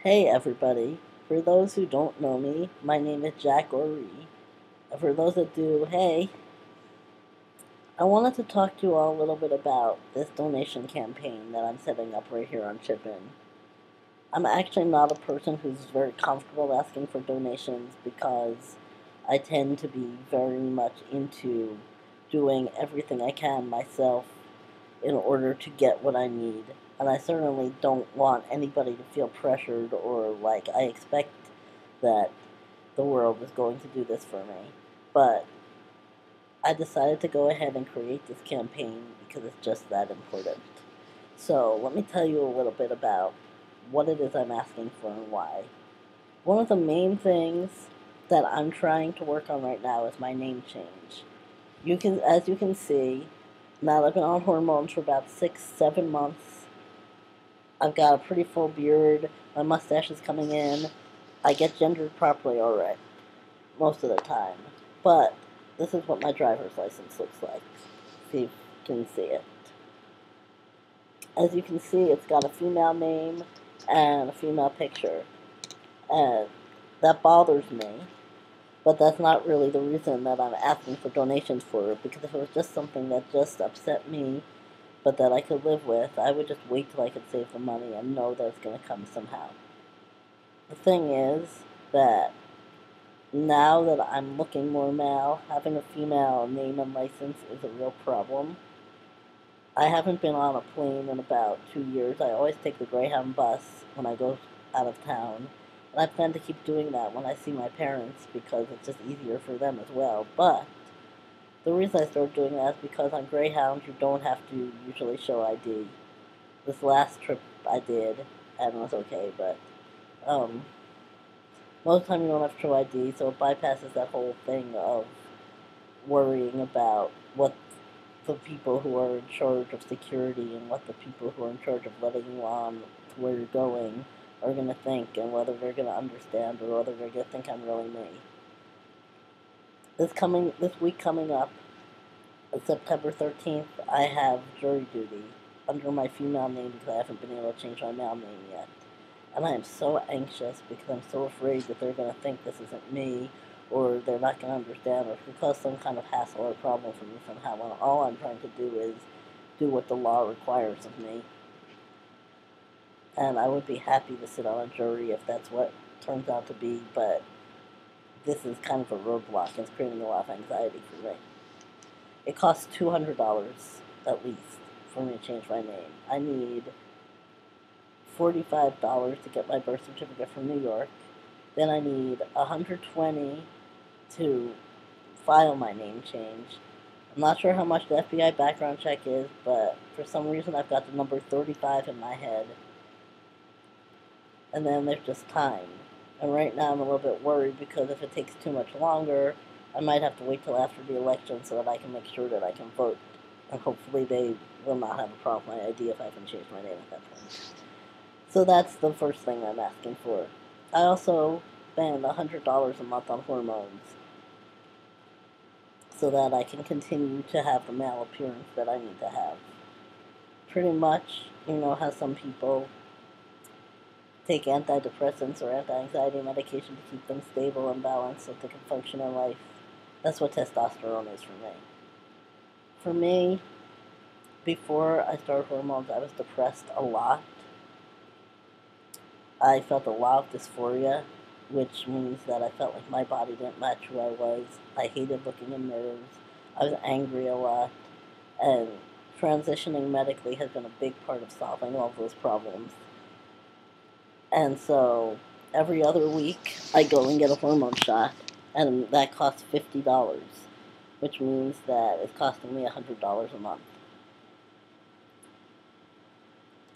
Hey everybody. For those who don't know me, my name is Jack Ori. And for those that do, hey, I wanted to talk to you all a little bit about this donation campaign that I'm setting up right here on Chipin. I'm actually not a person who's very comfortable asking for donations because I tend to be very much into doing everything I can myself in order to get what I need. And I certainly don't want anybody to feel pressured or like I expect that the world is going to do this for me. But I decided to go ahead and create this campaign because it's just that important. So let me tell you a little bit about what it is I'm asking for and why. One of the main things that I'm trying to work on right now is my name change. As you can see, now that I've been on hormones for about 6, 7 months. I've got a pretty full beard. My mustache is coming in. I get gendered properly alright most of the time. But this is what my driver's license looks like. See if you can see it. As you can see, it's got a female name and a female picture. And that bothers me. But that's not really the reason that I'm asking for donations for it. Because if it was just something that just upset me, but that I could live with, I would just wait till I could save the money and know that it's going to come somehow. The thing is that now that I'm looking more male, having a female name and license is a real problem. I haven't been on a plane in about 2 years. I always take the Greyhound bus when I go out of town. And I plan to keep doing that when I see my parents because it's just easier for them as well. But the reason I started doing that is because on Greyhound you don't have to usually show ID. This last trip I did, and it was okay, but um, most of the time you don't have to show ID, so it bypasses that whole thing of worrying about what the people who are in charge of security and what the people who are in charge of letting you on to where you're going are going to think and whether they're going to understand or whether they're going to think I'm really me. This week coming up, September 13th, I have jury duty under my female name because I haven't been able to change my male name yet. And I am so anxious because I'm so afraid that they're going to think this isn't me or they're not going to understand or it's going to cause some kind of hassle or problem for me somehow. And all I'm trying to do is do what the law requires of me. And I would be happy to sit on a jury if that's what it turns out to be, but this is kind of a roadblock and it's creating a lot of anxiety for me. It costs $200 at least for me to change my name. I need $45 to get my birth certificate from New York. Then I need $120 to file my name change. I'm not sure how much the FBI background check is, but for some reason I've got the number 35 in my head. And then there's just time. And right now I'm a little bit worried because if it takes too much longer, I might have to wait till after the election so that I can make sure that I can vote. And hopefully they will not have a problem with my ID if I haven't changed my name at that point. So that's the first thing I'm asking for. I also spend $100 a month on hormones so that I can continue to have the male appearance that I need to have. Pretty much, how some people take antidepressants or anti-anxiety medication to keep them stable and balanced so they can function in life. That's what testosterone is for me. For me, before I started hormones, I was depressed a lot. I felt a lot of dysphoria, which means that I felt like my body didn't match who I was. I hated looking in mirrors. I was angry a lot. And transitioning medically has been a big part of solving all of those problems. And so every other week, I go and get a hormone shot, and that costs $50, which means that it's costing me $100 a month.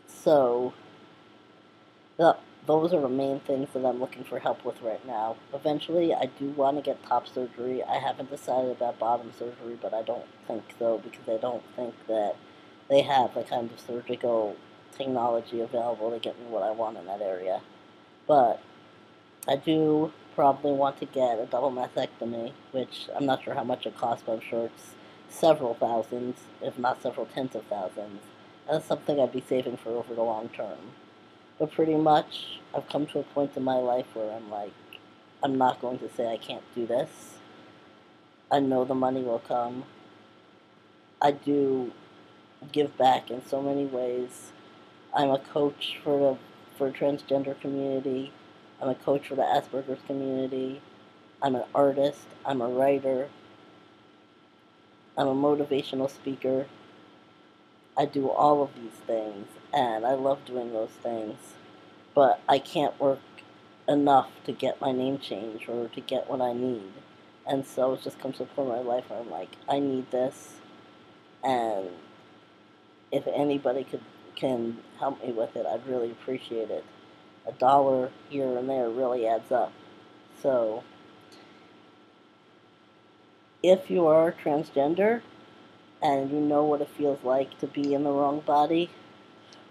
So those are the main things that I'm looking for help with right now. Eventually, I do want to get top surgery. I haven't decided about bottom surgery, but I don't think so because I don't think that they have the kind of surgical technology available to get me what I want in that area. But I do probably want to get a double mastectomy, which I'm not sure how much it costs, but I'm sure it's several thousands, if not several tens of thousands. And it's something I'd be saving for over the long term. But pretty much, I've come to a point in my life where I'm like, I'm not going to say I can't do this. I know the money will come. I do give back in so many ways. I'm a coach for the transgender community. I'm a coach for the Asperger's community. I'm an artist. I'm a writer. I'm a motivational speaker. I do all of these things, and I love doing those things. But I can't work enough to get my name changed or to get what I need. And so it just comes to a point in my life where I'm like, I need this, and if anybody can help me with it, I'd really appreciate it. A dollar here and there really adds up. So if you are transgender and you know what it feels like to be in the wrong body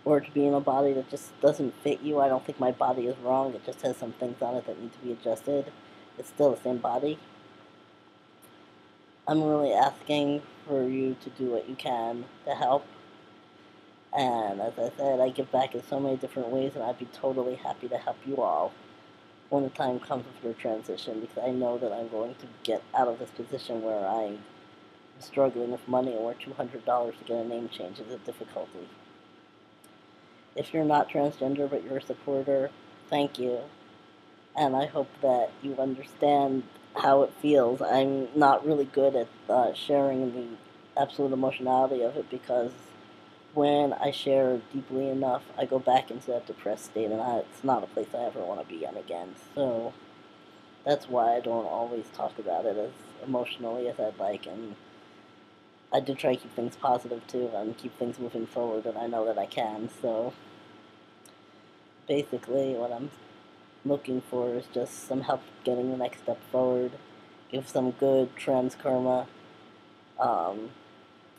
or to be in a body that just doesn't fit you, I don't think my body is wrong. It just has some things on it that need to be adjusted. It's still the same body. I'm really asking for you to do what you can to help. And as I said, I give back in so many different ways, and I'd be totally happy to help you all when the time comes with your transition, because I know that I'm going to get out of this position where I'm struggling with money, and where $200 to get a name change is a difficulty. If you're not transgender but you're a supporter, thank you. And I hope that you understand how it feels. I'm not really good at sharing the absolute emotionality of it, because when I share deeply enough, I go back into that depressed state, and it's not a place I ever want to be in again. So that's why I don't always talk about it as emotionally as I'd like, and I do try to keep things positive too, and keep things moving forward, and I know that I can. So basically, what I'm looking for is just some help getting the next step forward, give some good trans karma. Um,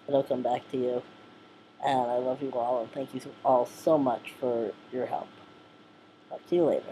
it'll come back to you. And I love you all, and thank you all so much for your help. Talk to you later.